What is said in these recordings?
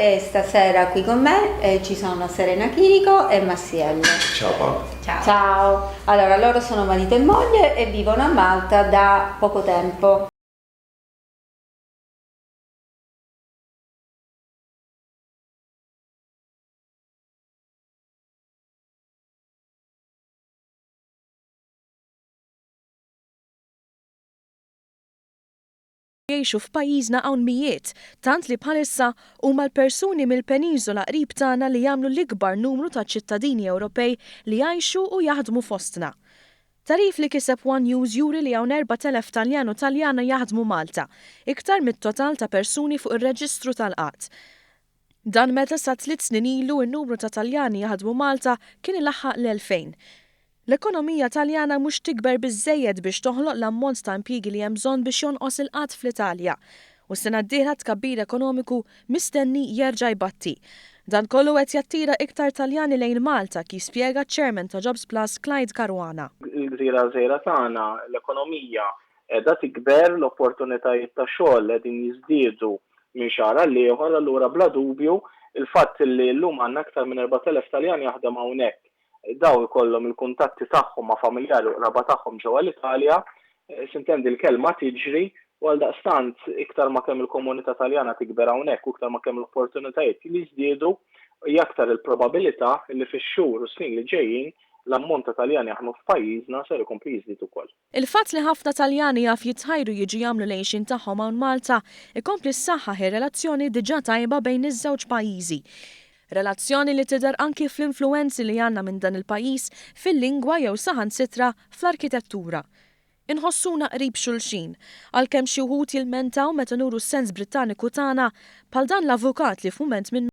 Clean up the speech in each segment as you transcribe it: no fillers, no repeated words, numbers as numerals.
e stasera qui con me ci sono Serena Chinico e Massiello. Ciao Paolo. Ciao. Allora, loro sono marito e moglie e vivono a Malta da poco tempo. Jgħixu f'pajjiżna hawn mijiet, tant li bħalissa huma l-persuni mill-Peniżola qrib tagħna li jagħmlu l-ikbar numru ta' ċittadini Ewropej li jgħixu u jaħdmu fostna. Tarif li kiseb One News juri li hawn 4,000 Taljan u Taljana jaħdmu Malta, iktar mit-total ta' persuni fuq ir-reġistru tal-qatt. Dan meta sa 3 snin ilu n-numru ta' Taljani jaħdmu Malta kien ilaħħaq l-2000. L-ekonomija Taljana mhux tikber biżżejjed biex toħloq l-ammont ta' impjiegi li hemm bżonn biex jonqos il-qatt fl-Italja u s-sena d-dieħla tkabbir ekonomiku mistenni jerġa' jbatti. Dan kollu qed jattira iktar Taljani lejn Malta kif spjega ċ-Chairman ta' Jobs Plus Clyde Caruana. Il-gżira żgħira tagħna l-ekonomija qiegħda tikber, l-opportunitajiet ta' xogħol qegħdin jiżdiedu minn xahar għal ieħor, allura bla dubju il-fatt li llum għandna aktar minn 4,000 Taljan jaħdem hawnhekk. Daw ikollhom il-kuntatti tagħhom ma' familjari u qraba tagħhom ġewwa l-Italja, sintendi l-kelma tiġri u għaldaqstant iktar ma kemm il-komunità Taljana tikber hawnhekk u iktar ma kemm l-opportunitajiet li jiżdiedu hija aktar il-probabilità li fix-xhur u snin li ġejjin l-ammont ta' Taljani jaħdmu f'pajjiżna ser ikompli jiżdied ukoll. Il-fatt li ħafna Taljani jaf jitħajru jiġu jagħmlu lejxin tagħhom hawn Malta ikompli ssaħħaħ ir-relazzjoni diġà tajba bejn iż-żewġ pajjiżi. Relazzjoni li tidher anki fl-influenzi li għandna minn dan il-pajjiż fil-lingwa jew saħansitra fl-arkitettura. Inħossuna qrib xulxin, għalkemm xi wħud jilmentaw meta nuru s-sens Brittaniku tagħna bħal dan l-avukat li f'mument minn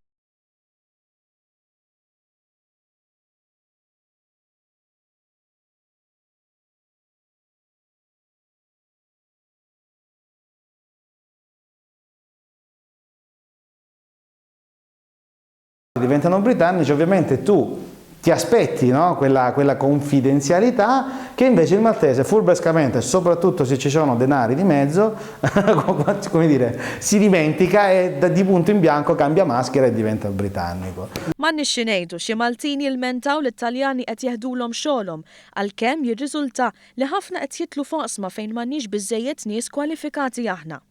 diventano britannici, ovviamente tu ti aspetti, no? quella confidenzialità che invece il maltese furbescamente, soprattutto se ci sono denari di mezzo, come dire, si dimentica e di punto in bianco cambia maschera e diventa britannico. M'għandniex xi ngħidu xi Maltini jilmentaw li t-Taljani qed jeħdulhom xogħolhom għalkemm jirriżulta li ħafna qed jitlu foqsma fejn m'għandniex biżżejjed nies kwalifikati aħna.